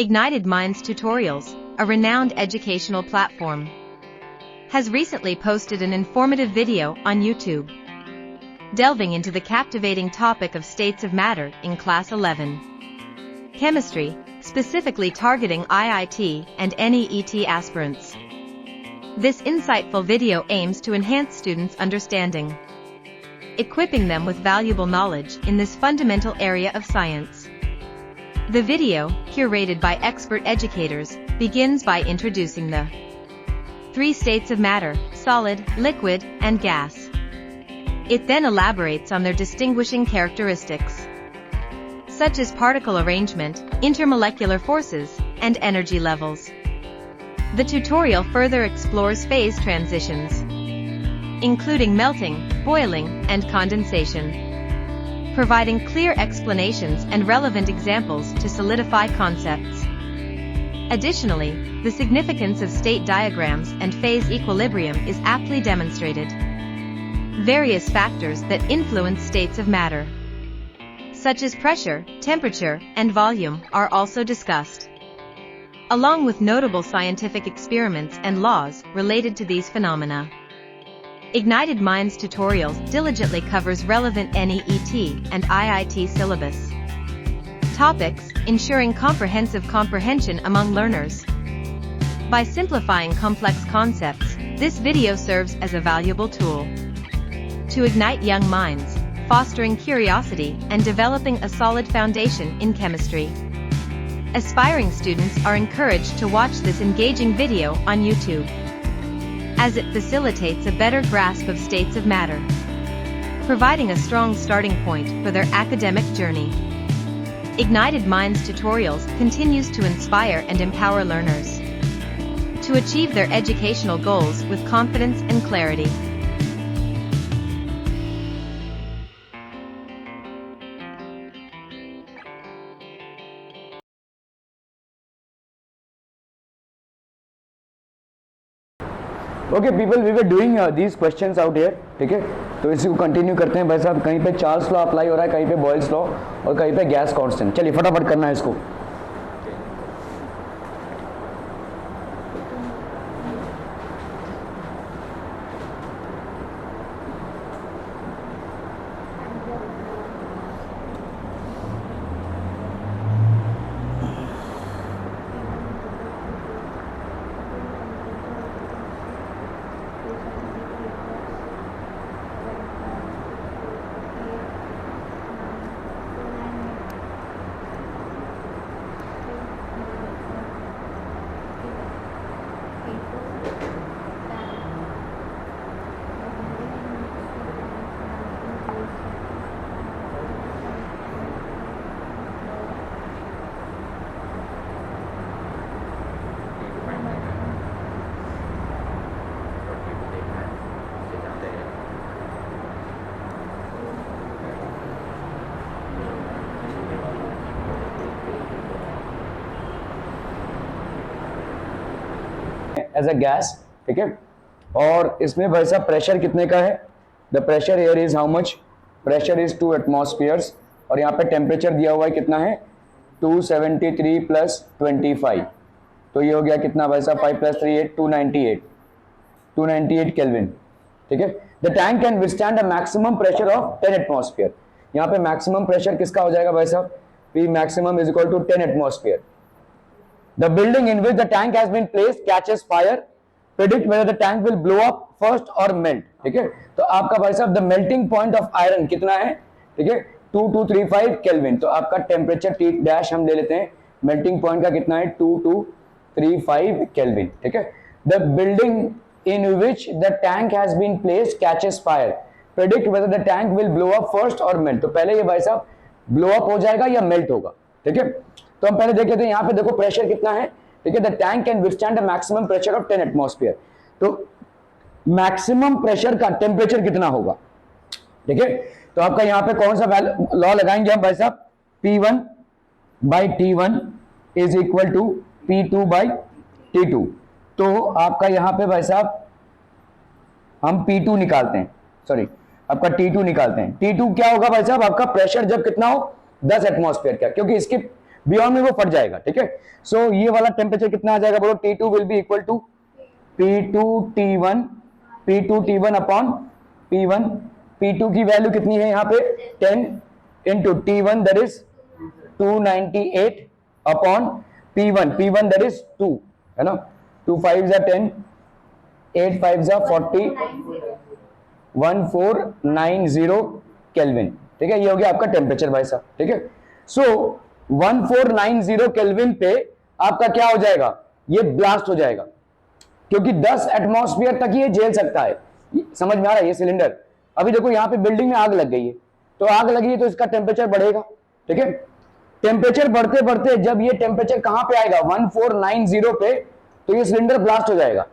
Ignited Minds Tutorials, a renowned educational platform, has recently posted an informative video on YouTube, delving into the captivating topic of states of matter in Class 11 Chemistry, specifically targeting IIT and NEET aspirants. This insightful video aims to enhance students' understanding, equipping them with valuable knowledge in this fundamental area of science. The video, curated by expert educators, begins by introducing the three states of matter: solid, liquid, and gas. It then elaborates on their distinguishing characteristics, such as particle arrangement, intermolecular forces, and energy levels. The tutorial further explores phase transitions, including melting, boiling, and condensation, providing clear explanations and relevant examples to solidify concepts. Additionally, the significance of state diagrams and phase equilibrium is aptly demonstrated. Various factors that influence states of matter, such as pressure, temperature, and volume, are also discussed, along with notable scientific experiments and laws related to these phenomena. Ignited Minds Tutorials diligently covers relevant NEET and IIT syllabus topics, ensuring comprehensive comprehension among learners. By simplifying complex concepts, this video serves as a valuable tool to ignite young minds, fostering curiosity and developing a solid foundation in chemistry. Aspiring students are encouraged to watch this engaging video on YouTube, as it facilitates a better grasp of states of matter, providing a strong starting point for their academic journey. Ignited Minds Tutorials continues to inspire and empower learners to achieve their educational goals with confidence and clarity. Okay people, we were doing these questions out here, ठीक है। तो इसी को continue करते हैं भाई साहब। कहीं पे चार्ल्स लॉ अप्लाई हो रहा है, कहीं पे बॉयल्स लॉ और कहीं पे गैस कांस्टेंट। चलिए फटाफट करना है इसको। एज अ गैस, ठीक है। और इसमें भाई साहब प्रेशर कितने का है? The pressure air is how much? Pressure is 2 एटमॉस्फेयर्स। और यहाँ पे टेम्परेचर दिया हुआ है कितना है? 273 प्लस 25। तो ये हो गया कितना भाई साहब? 5 प्लस 3 8, 298 केल्विन, ठीक है। The tank can withstand a maximum pressure of 10 atmosphere. यहाँ पे मैक्सिमम प्रेशर किसका हो जाएगा भाई साहब? P maximum is equal to 10 atmosphere. The building in which the tank has been placed catches fire. Predict whether the tank will blow up first or melt. ठीक है। तो आपका भाई साहब the melting point of iron कितना है? ठीक है, 2235 केल्विन। तो आपका टेम्परेचर T डैश हम ले लेते हैं, मेल्टिंग पॉइंट का कितना है? 2235 केल्विन, ठीक है। The building in which the tank has been placed catches fire. Predict whether the tank will blow up first or melt. तो पहले ये भाई साहब ब्लो अप हो जाएगा या मेल्ट होगा, ठीक है। तो हम पहले देख लेते हैं। यहाँ पे देखो प्रेशर कितना है, ठीक है। The tank can withstand a maximum pressure of 10 atmosphere. तो मैक्सिमम प्रेशर का टेम्परेचर कितना होगा, ठीक है। तो आपका यहाँ पे कौन सा लॉ लगाएंगे हम भाई साहब? P1 by T1 is equal to P2 by T2। तो आपका यहाँ पे भाई साहब हम P2 निकालते हैं, सॉरी आपका T2 निकालते हैं। T2 क्या होगा भाई साहब? आपका प्रेशर जब कितना हो? 10 एटमॉस्फेयर का, क्योंकि इसकी बियॉन्ड में वो फट जाएगा, ठीक है। सो ये वाला टेम्परेचर कितना आ जाएगा बोलो, T2 will be equal to P2T1 upon P1। P2 की वैल्यू कितनी है यहाँ पे 10 into T1 that is 298 upon P1 that is 2, है ना। 2 5 10, 8 5 40, 1490 केल्विन, ठीक है। ये हो गया आपका टेम्परेचर भाई साहब, ठीक है। सो 1490 केल्विन पे आपका क्या हो जाएगा, ये ब्लास्ट हो जाएगा, क्योंकि 10 एटमॉस्फेयर तक ये झेल सकता है। समझ में आ रहा है ये सिलेंडर। अभी देखो यहाँ पे बिल्डिंग में आग लग गई है, तो आग लगी है तो इसका टेम्परेचर बढ़ेगा, ठीक है। टेम्परेचर बढ़ते बढ़ते जब ये टेम्परेचर कहां पे आएगा 1490 पे, तो ये सिलेंडर ब्लास्ट हो जाएगा,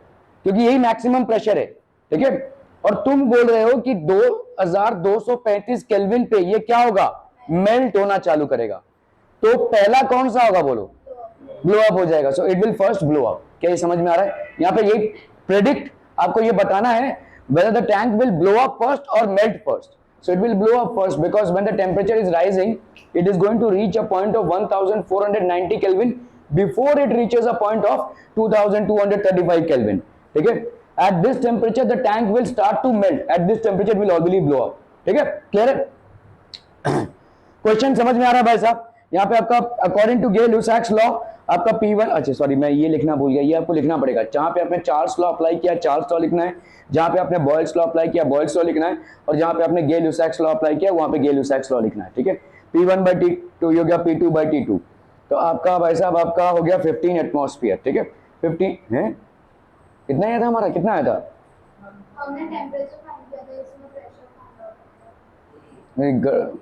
क्योंकि यही मैक्सिमम प्रेशर है, ठीक है। और तुम बोल रहे हो कि 2235 केल्विन पे ये क्या होगा, मेल्ट होना चालू करेगा। तो पहला कौन सा होगा बोलो, ब्लो अप हो जाएगा। So it will first blow up. क्या ये समझ में आ रहा है? यहाँ पे ये प्रेडिक्ट आपको ये बताना है whether the tank will blow up first or melt first. So it will blow up first because when the temperature is rising, it is going to reach a point of 1490 Kelvin before it reaches a point of 2235 Kelvin. ठीक है? At this temperature, the tank will start to melt. At this temperature, it will already blow up. ठीक है? Clear है? Question समझ में आ रहा है भाई साहब? यहाँ पे आपका अकॉर्डिंग टू गे-लुसाक्स लॉ आपका P1, अच्छा सॉरी मैं ये लिखना भूल गया, ये आपको लिखना पड़ेगा। जहां पे आपने चार्ल्स लॉ अप्लाई किया चार्ल्स लॉ लिखना है, जहां पे आपने बॉयल्स लॉ अप्लाई किया बॉयल्स लॉ लिखना है, और जहां पे आपने गे-लुसाक्स लॉ अप्लाई किया वहां पे गे-लुसाक्स लॉ लिखना है, ठीक है। P1/T2 हो गया P2/T2, तो आपका भाई साहब आपका हो गया 15 एटमॉस्फेयर, ठीक है। 15 है, कितना आया था हमारा, कितना आया था? हमने टेंपरेचर फाइंड किया था, इसमें pressure find out.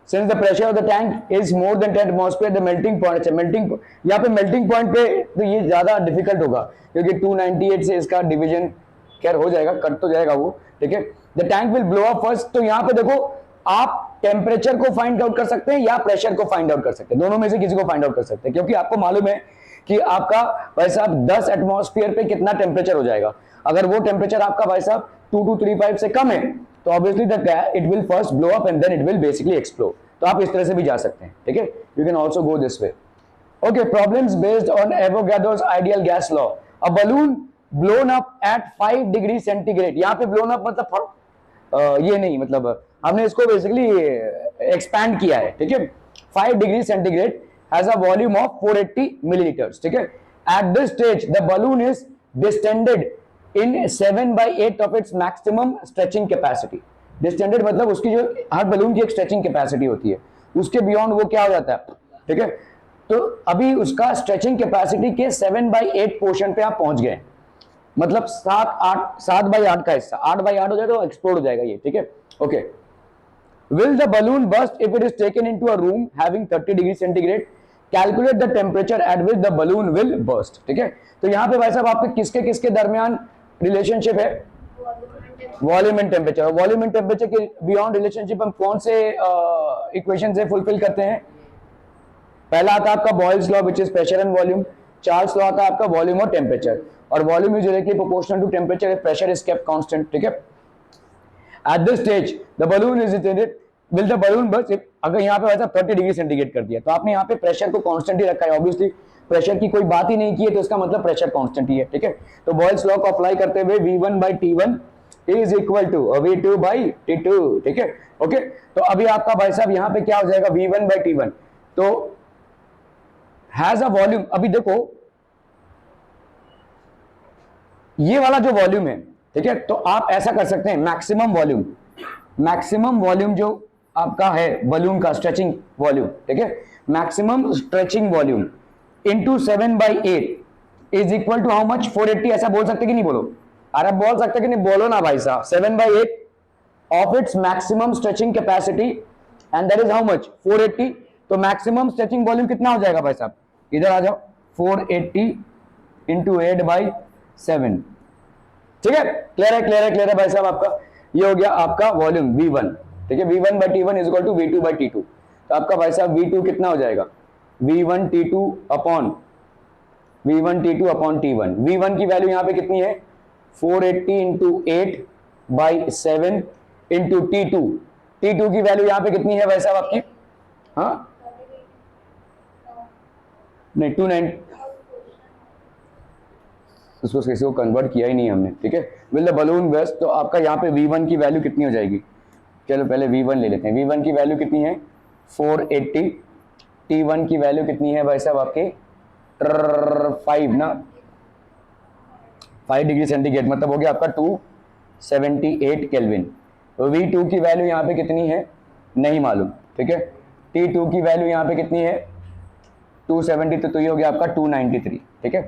Since the pressure of the tank is more than 10 atmosphere, the melting point, अच्छा melting, यहाँ पे melting point पे तो ये ज़्यादा difficult होगा, क्योंकि 298 से इसका division खैर हो जाएगा, कट तो जाएगा वो, ठीक है। The tank will blow up first, तो यहाँ पे देखो आप टेम्परेचर को फाइंड आउट कर सकते हैं या प्रेशर को फाइंड आउट कर सकते हैं, दोनों में से किसी को फाइंड आउट कर सकते हैं, क्योंकि आपको मालूम है कि आपका भाई साहब 10 एटमॉस्फेयर पे कितना टेम्परेचर हो जाएगा। अगर वो टेम्परेचर आपका भाई साहब 2235 से कम है, तो obviously it will first blow up and then it will basically explode. तो आप इस तरह से भी जा सकते हैं, ठीक है। You can also go this way. Okay, problems based on Avogadro's ideal gas law. A balloon blown up at 5 degree centigrade. यहाँ पे ब्लोन अप मतलब ये नहीं, मतलब हमने इसको बेसिकली एक्सपैंड किया है, ठीक है। 5 degree centigrade has a volume of 480 millilitres, ठीक है। At this stage the balloon is distended in 7/8 of its maximum stretching capacity. Distended मतलब उसकी जो हर बलून की एक स्ट्रेचिंग कैपेसिटी होती है, उसके बियॉन्ड वो क्या हो जाता है, ठीक है। तो अभी उसका स्ट्रेचिंग कैपेसिटी के 7/8 पोर्शन पे आप पहुंच गए, मतलब 7/8 का हिस्सा, 8/8 हो जाए तो एक्सप्लोड हो जाएगा ये, ठीक है। Okay, will the balloon burst if it is taken into a room having 30 degree centigrade, calculate the temperature eight which the balloon will burst, ठीक है। तो यहाँ पे भाई साहब आपके किसके किसके दरमियान रिलेशनशिप है, volume and temperature. Volume and temperature के बियॉन्ड रिलेशनशिप हम कौन से इक्वेशन से फुलफिल करते हैं? पहला आता है आपका Boyle's law which is pressure and volume, Charles law आता है आपका वॉल्यूम और टेम्परेचर, और volume is directly proportional to temperature if pressure is kept constant, ठीक है। At this stage the balloon is distended, will the balloon burst if, अगर यहाँ पे वैसा 30 डिग्री सेंटीग्रेड कर दिया तो आपने यहाँ पे प्रेशर को कांस्टेंट ही रखा है, ऑब्वियसली प्रेशर की कोई बात ही नहीं की है, तो इसका मतलब प्रेशर कांस्टेंट ही है, ठीक है। तो बॉयल्स लॉ को अप्लाई करते हुए V1/T1 is equal to V2/T2, ठीक है। ओके, तो अभी आपका भाई साहब यहाँ पे क्या हो जाएगा V1/T1, तो हैज अ वॉल्यूम। अभी देखो ये वाला जो वॉल्यूम है, ठीक है, तो आप ऐसा कर सकते हैं मैक्सिमम वॉल्यूम जो आपका है बलून का स्ट्रेचिंग वॉल्यूम, ठीक है, maximum stretching volume into 7/8 is equal to how much, 480। ऐसा बोल सकते कि नहीं बोलो, अरे बोल सकते कि नहीं, बोलो ना भाई साहब। 7/8 of its maximum stretching capacity and that is how much, 480। तो मैक्सिमम स्ट्रेचिंग वॉल्यूम कितना हो जाएगा भाई साहब, इधर आ जाओ, 480 इंटू 8/7, ठीक है। क्लियर है भाई साहब आपका, ये हो गया आपका वॉल्यूम V1, ठीक है। V1/T1 is equal to V2/T2, तो आपका भाई साहब V2 कितना हो जाएगा, V1T2 अपॉन T1। V1 की वैल्यू यहाँ पे कितनी है, 480 इंटू 8/7 इंटू T2 की वैल्यू यहाँ पे कितनी है भाई साहब आपकी, हाँ नहीं 29, उसको किसी को कन्वर्ट किया ही नहीं हमने, ठीक है। विल द बलून बर्स्ट, तो आपका यहाँ पे V1 की वैल्यू कितनी हो जाएगी, चलो पहले V1 ले लेते हैं। V1 की वैल्यू कितनी है 480, T1 की वैल्यू कितनी है भाई साहब आपकी 5 ना, 5 डिग्री सेंटीग्रेड, मतलब हो गया आपका 278 केल्विन। तो V2 की वैल्यू यहाँ पे कितनी है नहीं मालूम, ठीक है। T2 की वैल्यू यहाँ पे कितनी है 270, तो ये हो गया आपका 293, ठीक है।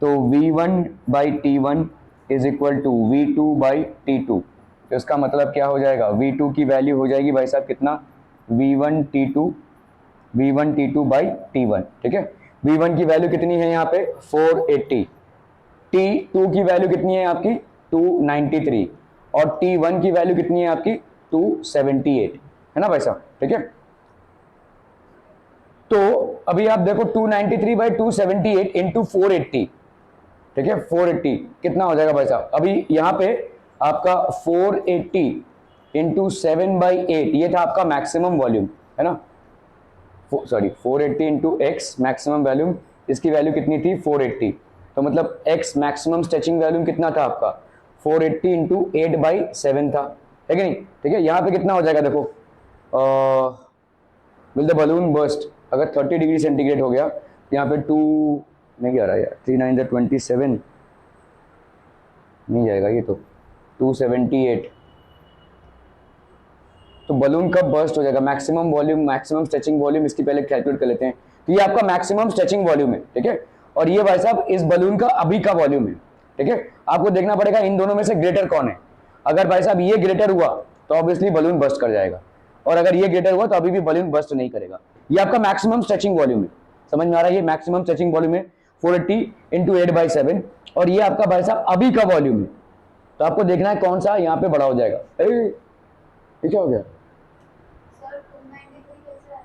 तो V1 by T1 is equal to V2 by T2, तो इसका मतलब क्या हो जाएगा, V2 की वैल्यू हो जाएगी भाई साहब कितना V1 T2 बाई T1, ठीक है। V1 की वैल्यू कितनी है यहाँ पे 480, T2 की वैल्यू कितनी है आपकी 293 और T1 की वैल्यू कितनी है आपकी 278, है ना भाई साहब, ठीक है। तो अभी आप देखो 293 बाई 278 इंटू 480, ठीक है, 480 कितना हो जाएगा भाई साहब। अभी यहाँ पे आपका 480 इंटू 7/8 ये था आपका मैक्सिमम वॉल्यूम, है ना, sorry 480 into x maximum volume, इसकी वैल्यू कितनी थी 480, तो मतलब एक्स मैक्सिमम स्ट्रेचिंग वॉल्यूम कितना था आपका 480 इंटू 8/7 था, है कि नहीं, ठीक है। यहाँ पे कितना हो जाएगा देखो, विल द बलून बर्स्ट, अगर 30 डिग्री सेंटीग्रेड हो गया, यहाँ पे 2 नहीं आ रहा यार, 3 9 27 नहीं जाएगा ये, तो 278, तो बलून कब बर्स्ट हो जाएगा, maximum volume, maximum stretching volume, इसकी पहले कैलकुलेट कर लेते हैं। तो ये आपका मैक्सिमम स्ट्रेचिंग वॉल्यूम है, ठीक है, और ये भाई साहब इस बलून का अभी का वॉल्यूम है, ठीक है। आपको देखना पड़ेगा इन दोनों में से ग्रेटर कौन है। अगर भाई साहब ये ग्रेटर हुआ तो ऑब्वियसली बलून बर्स्ट कर जाएगा, और अगर ये ग्रेटर हुआ तो अभी भी बलून बर्स्ट नहीं करेगा। ये आपका मैक्सिमम स्ट्रेचिंग वॉल्यूम है, समझ में आ रहा है, ये मैक्सिमम स्ट्रेचिंग वॉल्यूम है 480 इंटू 8/7, और ये आपका भाई साहब अभी का वॉल्यूम है। तो आपको देखना है कौन सा यहाँ पे बड़ा हो जाएगा। ये क्या हो गया, सर 293 कैसे आया?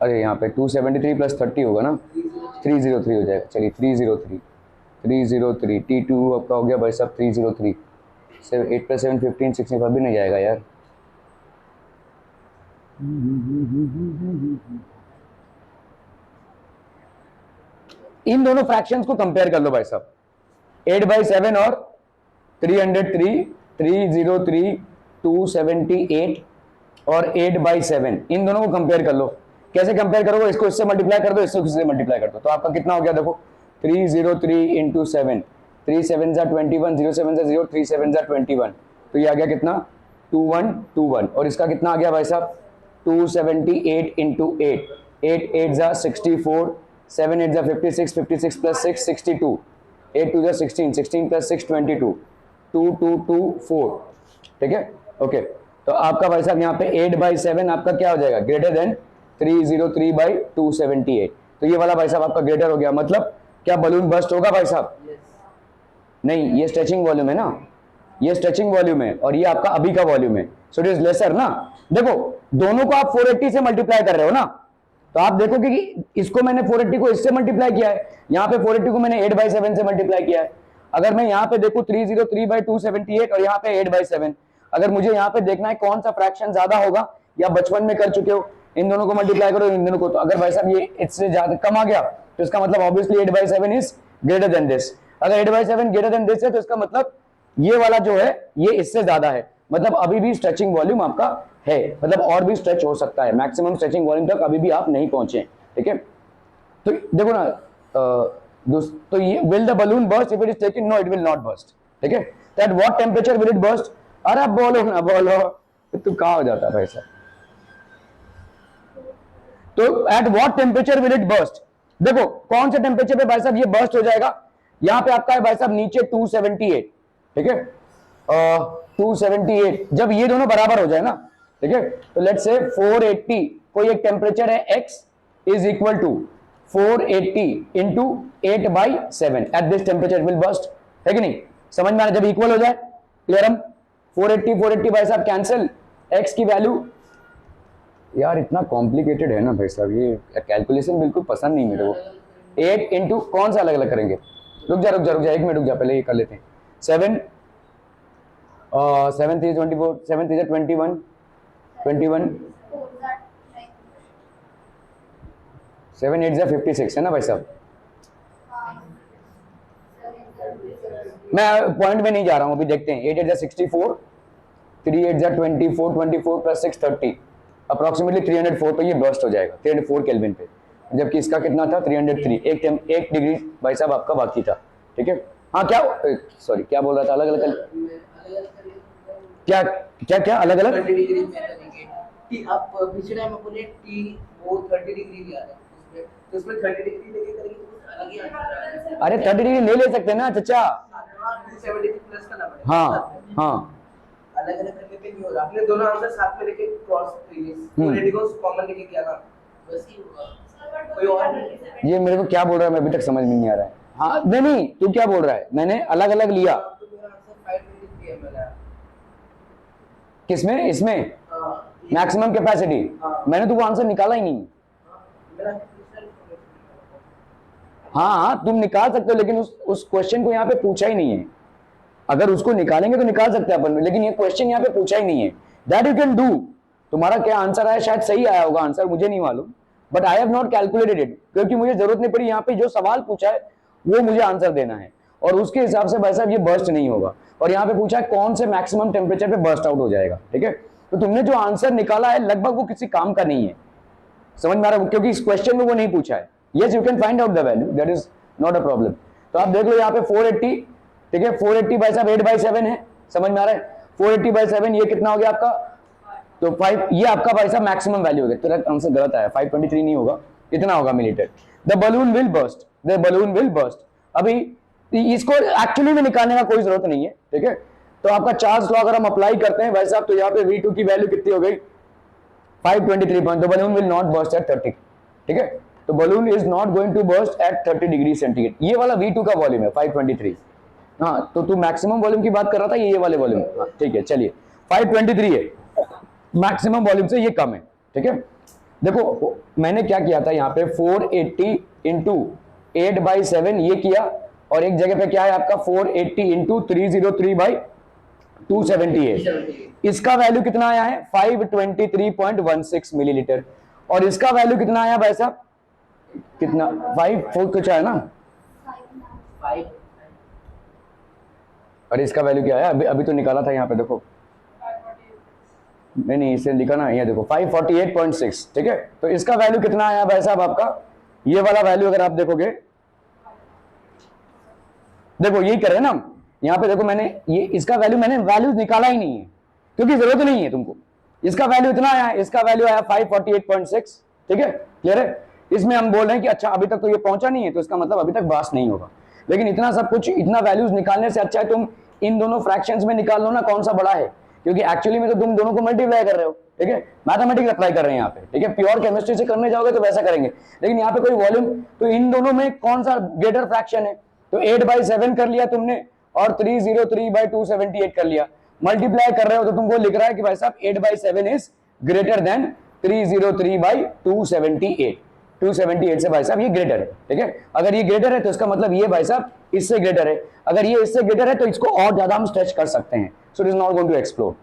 अरे यहाँ पे 273 प्लस 30 होगा ना, 303 हो जाएगा, चलिए 303 T2 आपका हो गया भाई साहब 303, 8 + 7 15 65 भी नहीं जाएगा यार। इन दोनों फ्रैक्शंस को कंपेयर कर लो भाई साहब, 8/7 और 303, 303, 278 और 8/7, इन दोनों को कंपेयर कर लो। कैसे कंपेयर करोगे, इसको इससे मल्टीप्लाई कर दो, इससे मल्टीप्लाई कर दो, तो आपका कितना हो गया देखो 303 इंटू 7, 3 7 ज़ा 21, 0 7 ज़ा 0, 3 7 ज़ा 21, तो ये आ गया कितना 2121, और इसका कितना आ गया भाई साहब 278 इंटू 8, 8 8 ज़ा 64, 7 8 ज़ा 56, 56 प्लस 6 62, 8 2 ज़ा 16, 16 प्लस 6 22, 2224, ठीक है, ओके। तो आपका भाई साहब यहाँ पे 8/7 आपका क्या हो जाएगा ग्रेटर देन 303/278, तो ये वाला भाई साहब आपका ग्रेटर हो गया, मतलब क्या बलून बर्स्ट होगा भाई साहब, नहीं, ये स्ट्रेचिंग वॉल्यूम है ना, ये स्ट्रेचिंग वॉल्यूम है और ये आपका अभी का वॉल्यूम है, सो इट इज लेसर ना। देखो दोनों को आप 480 से मल्टीप्लाई कर रहे हो ना, तो आप देखोगे कि इसको मैंने 480 को इससे मल्टीप्लाई किया है, यहाँ पे 480 को मैंने 8/7 से मल्टीप्लाई किया है। अगर मैं यहाँ पे देखूं 303/278 और यहाँ पे 8/7, अगर मुझे यहाँ पे देखना है कौन सा फ्रैक्शन ज्यादा होगा, या बचपन में कर चुके हो, इन दोनों को मल्टीप्लाई करो, इन दोनों को, तो अगर भाई साहब ये इससे ज्यादा कम आ गया तो इसका मतलब obviously 8/7 is greater then this. अगर 8/7 ग्रेटर देन दिस है तो इसका मतलब ये वाला जो है ये इससे ज्यादा है, मतलब अभी भी स्ट्रेचिंग वॉल्यूम आपका है, मतलब और भी स्ट्रेच हो सकता है, मैक्सिमम स्ट्रेचिंग वॉल्यूम तक अभी भी आप नहीं पहुंचे, ठीक है। तो देखो ना, तो ये will the balloon burst if it is taken, no it will not burst, ठीक है। At what temperature will it burst, अरे बोलो ना बोलो, तो कहाँ हो जाता है भाई साहब, तो eight what temperature will it burst, देखो कौन से टेंपरेचर पे भाई साहब ये बर्स्ट हो जाएगा, यहां पे आपका है भाई साहब नीचे 278, ठीक है, 278, जब ये दोनों बराबर हो जाए ना, ठीक है, तो लेट्स से 480 कोई एक टेम्परेचर है x is equal to 480 into 8/7 at this temperature will burst, है कि नहीं, समझ में आ रहा, जब इक्वल हो जाए, क्लियर, 480 भाई साहब कैंसिल, x की वैल्यू, यार इतना कॉम्प्लिकेटेड है ना भाई साहब, ये कैलकुलेशन बिल्कुल पसंद नहीं मेरे को। 8 इंटू कौन सा अलग अलग करेंगे, रुक जा 1 मिनट रुक जा, पहले ये कर लेते हैं। 7 7 3 24, 7 3 21, 21, 7 8 56 है ना भाई साहब। मैं पॉइंट में नहीं जा रहा हूं, अभी देखते हैं। 8 8 64, 3 8 24, 24 प्लस 6 30, अप्रोक्सीमेटली 304 पे ये बर्स्ट हो जाएगा, 304 केल्विन पे, जबकि इसका कितना था 303, एक डिग्री भाई साहब आपका बाकी था। ठीक है, हाँ क्या सॉरी क्या बोल रहा था, अलग अलग क्या क्या क्या अलग अलग आप पिछले टाइम में बोले टी वो 30 डिग्री लिया था उसमें, तो उसमें 30 डिग्री लेके करेंगे तो कुछ अलग ही आंसर आएगा। अरे 30 डिग्री ले सकते हैं ना चचा। 270 प्लस करना पड़ेगा। हाँ हाँ अलग अलग करने पे नहीं होगा, आपने दोनों आंसर साथ में लेके क्रॉस को कॉमन लेके किया ना, वैसे ही होगा। कोई और नहीं। ये मेरे को क्या बोल रहा है, मैं अभी तक समझ में नहीं आ रहा है। हाँ नहीं तू क्या बोल रहा है, मैंने अलग अलग लिया। तो मेरा आंसर 523 है मेरा। किसमें, इसमें मैक्सिमम कैपेसिटी, मैंने तो वो आंसर निकाला ही नहीं। हाँ तुम निकाल सकते हो, लेकिन उस क्वेश्चन को यहाँ पे पूछा ही नहीं है। अगर उसको निकालेंगे तो निकाल सकते हैं अपन, लेकिन ये क्वेश्चन यहाँ पे पूछा ही नहीं है। That you can do. तुम्हारा क्या आंसर आया, शायद सही आया होगा आंसर, मुझे नहीं मालूम, but I have not calculated it, क्योंकि मुझे जरूरत नहीं पड़ी। यहाँ पे जो सवाल पूछा है वो मुझे आंसर देना है, और उसके हिसाब से भाई साहब ये बर्स्ट नहीं होगा। और यहाँ पे पूछा है कौन से मैक्सिमम टेम्परेचर पे बर्स्ट आउट हो जाएगा। ठीक है, तो तुमने जो आंसर निकाला है लगभग वो किसी काम का नहीं है, समझ में आ रहा है, क्योंकि इस क्वेश्चन में वो नहीं पूछा है। Yes you can find out the value, that is not a problem. तो आप देख लो यहाँ पे 480, ठीक है, 480 भाई साहब 8/7 है, समझ में आ रहा है। 480/7 ये कितना हो गया आपका, तो 5, ये आपका भाई साहब मैक्सिमम वैल्यू हो गया। तेरा आंसर गलत आया, 523 नहीं होगा, इतना होगा millilitre. The balloon will burst, the balloon will burst. अभी इसको एक्चुअली में निकालने का कोई जरूरत नहीं है। ठीक है, तो आपका चार्ल्स लॉ अगर हम अप्लाई करते हैं भाई साहब, तो यहाँ पे V2 की वैल्यू कितनी हो गई 523 point. The balloon will not burst at 30। ठीक है, तो balloon is not going to burst at 30 degree centigrade. ये वाला V2 का वॉल्यूम है 523। हाँ तो तू मैक्सिमम वॉल्यूम की बात कर रहा था, ये वाले वॉल्यूम। हाँ ठीक है, चलिए 523 है मैक्सिमम वॉल्यूम से, ये कम है। ठीक है, देखो मैंने क्या किया था यहाँ पे 480 इंटू 8/7 ये किया, और एक जगह पे क्या है आपका 480 इंटू 303/278। इसका वैल्यू कितना आया है 523.16 मिलीलीटर, और इसका वैल्यू कितना आया भाई साहब, कितना 5 कुछ आया ना। अरे इसका वैल्यू क्या है, अभी तो निकाला था यहाँ पे, देखो नहीं इसे लिखा ना, ये देखो 548.6। ठीक है, तो इसका वैल्यू कितना आया भाई साहब आपका, ये वाला वैल्यू अगर आप देखोगे, देखो यही कर रहे हैं ना हम यहाँ पे, देखो मैंने ये इसका वैल्यू मैंने वैल्यू निकाला ही नहीं है, क्योंकि जरूरत नहीं है तुमको। इसका वैल्यू इतना आया, इसका वैल्यू आया 548.6। ठीक है, क्लियर है। इसमें हम बोल रहे हैं कि अच्छा अभी तक तो ये पहुंचा नहीं है, तो इसका मतलब अभी तक बास नहीं होगा। लेकिन इतना सब कुछ, इतना वैल्यूज निकालने से अच्छा है तुम इन दोनों फ्रैक्शंस में निकाल लो ना कौन सा बड़ा है, क्योंकि एक्चुअली में तो तुम दोनों को मल्टीप्लाई कर रहे हो। ठीक है, मैथमेटिक्स अप्लाई कर रहे हैं यहाँ पे। ठीक है, प्योर केमिस्ट्री से करने जाओगे तो वैसा करेंगे, लेकिन यहाँ पे कोई वॉल्यूम, तो इन दोनों में कौन सा ग्रेटर फ्रैक्शन है, तो 8/7 कर लिया तुमने, और 303/278 कर लिया। मल्टीप्लाई कर रहे हो तो तुमको लिख रहा है कि भाई साहब 8/7 इज ग्रेटर देन 303/278। 278 से भाई साहब ये ग्रेटर है। ठीक है, अगर ये ग्रेटर है तो इसका मतलब ये भाई साहब इससे ग्रेटर है, अगर ये इससे ग्रेटर है तो इसको और ज्यादा हम स्ट्रेच कर सकते हैं। So it is not going to explode.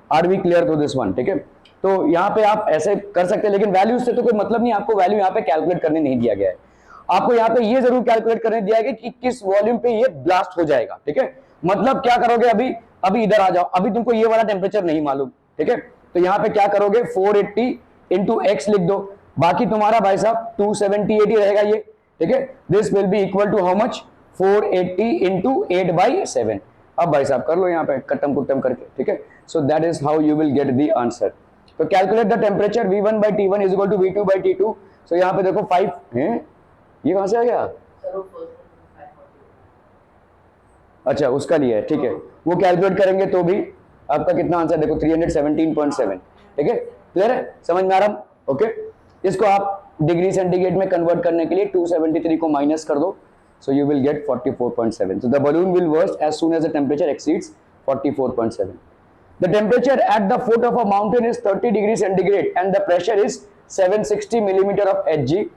Are we clear to this one. ठीक है, तो यहाँ पे आप ऐसे कर सकते हैं, लेकिन वैल्यू से तो कोई मतलब नहीं, आपको वैल्यू यहाँ पे कैलकुलेट करने नहीं दिया गया है। आपको यहाँ पे ये जरूर कैलकुलेट करने दिया गया कि किस वॉल्यूम पे ये ब्लास्ट हो जाएगा। ठीक है, मतलब क्या करोगे, अभी इधर आ जाओ, अभी तुमको ये वाला टेम्परेचर नहीं मालूम। ठीक है, तो यहाँ पे क्या करोगे 480 इंटू एक्स लिख दो, बाकी तुम्हारा भाई साहब 278 ही रहेगा ये। ठीक है, this will be equal to how much 480 into 8/7। अब भाई साहब कर लो यहाँ पे कट्टम कुट्टम करके। ठीक है, so that is how you will get the answer. तो calculate the temperature V1/T1 is equal to V2/T2। So यहाँ पे देखो 5 है, ये कहां से आ गया, अच्छा उसका लिया है। ठीक है, वो कैलकुलेट करेंगे तो भी आपका कितना आंसर देखो 317.7। ठीक है, क्लियर है, समझ में आ रहा। ओके, इसको आप डिग्री सेंटीग्रेड में कन्वर्ट करने के लिए 273 को माइनस कर दो, so you will get 44.7। So the balloon will burst as soon as the temperature exceeds 44.7। The temperature at the foot of a mountain is 30 degree centigrade and the pressure is 760 millimeter of Hg,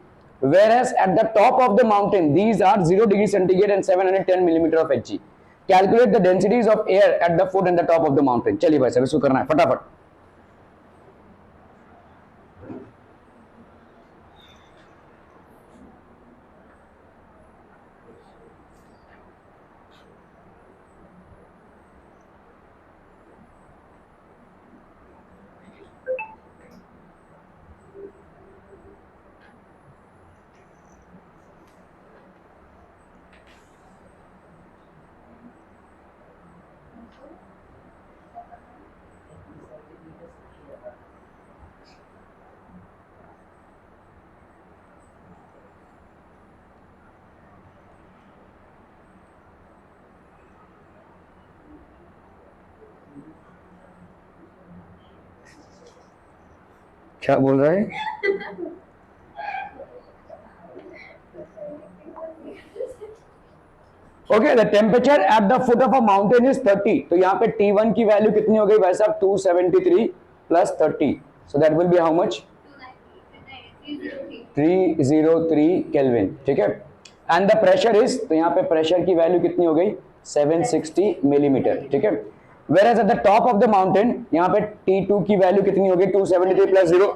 whereas at the top of the mountain these are 0 degree centigrade and 710 millimeter of Hg. Calculate the densities of air at the foot and the top of the mountain. चलिए भाई साहब इसको करना है फटाफट। क्या बोल रहा है? Okay, the temperature at the foot of a mountain is 30. तो यहाँ पे T1 की वैल्यू कितनी हो गई भाई साहब? 273 plus 30, so that will B how much? 303 kelvin. ठीक है. एंड द प्रेशर इज, तो यहाँ पे प्रेशर की वैल्यू कितनी हो गई? 760 मिलीमीटर. ठीक है. Whereas at the top of the mountain, यहाँ पे T2 की वैल्यू कितनी हो गई? 273 प्लस 0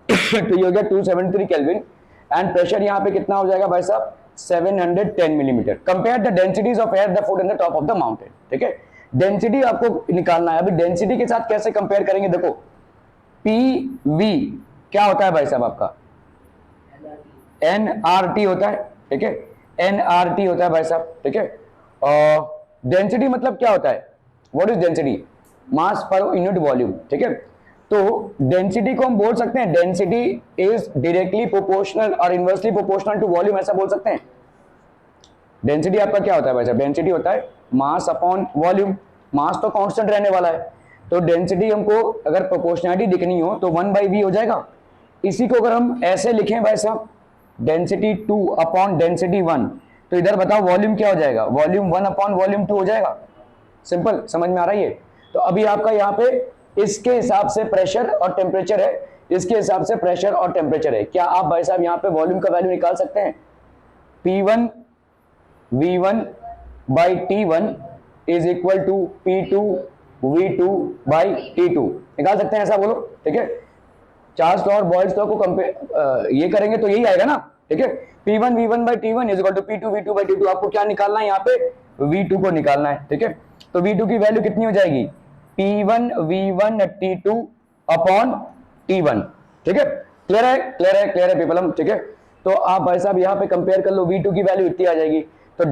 तो ये हो गया 273 केल्विन. एंड प्रेशर यहाँ पे कितना हो जाएगा भाई साहब? 710 millimetre. Compare the densities of air the foot in the top of the mountain. ठीक है. डेंसिटी आपको निकालना है. अभी डेंसिटी के साथ कैसे कंपेयर करेंगे? देखो, PV क्या होता है भाई साहब आपका? nRT होता है. ठीक है. nRT होता है भाई साहब. ठीक है. और डेंसिटी मतलब क्या होता है? What is density? Mass per unit volume. ठीक है. तो डेंसिटी को हम बोल सकते हैं डेंसिटी इज डायरेक्टली प्रोपोर्शनल और इनवर्सली प्रोपोर्शनल टू वॉल्यूम, ऐसा बोल सकते हैं. डेंसिटी आपका क्या होता है भाई साहब? डेंसिटी होता है मास अपॉन वॉल्यूम. मास तो कांस्टेंट रहने वाला है, तो डेंसिटी हमको अगर प्रोपोर्शनलिटी दिखनी हो तो 1/v हो जाएगा. इसी को अगर हम ऐसे लिखें भाई साहब, डेंसिटी 2 अपॉन डेंसिटी 1, तो इधर बताओ वॉल्यूम क्या हो जाएगा? वॉल्यूम 1 अपॉन वॉल्यूम 2 हो जाएगा. सिंपल, समझ में आ रहा है ये? तो अभी आपका यहाँ पे इसके हिसाब से प्रेशर और टेम्परेचर है, इसके हिसाब से प्रेशर और टेम्परेचर है. क्या आप भाई साहब यहाँ पे वॉल्यूम का वैल्यू निकाल सकते हैं? P1 V1 by T1 is equal to P2 V2 by T2. निकाल सकते हैं? ऐसा बोलो. ठीक है. चार्ल्स लॉ और बॉयल्स लॉ को कंपेयर ये करेंगे तो यही आएगा ना. ठीक है. P1 V1 by T1 is equal to P2 V2 by T2. आपको क्या निकालना है? यहाँ पे V2 को निकालना है. ठीक है. तो V2 की वैल्यू कितनी हो जाएगी? P1 V1 T2 upon T1. ठीक है. क्लियर है? क्लियर है? क्लियर है पीपल हम. ठीक है. तो आप भाई साहब यहाँ पे कंपेयर कर लो, V2 की वैल्यू इतनी आ जाएगी. तो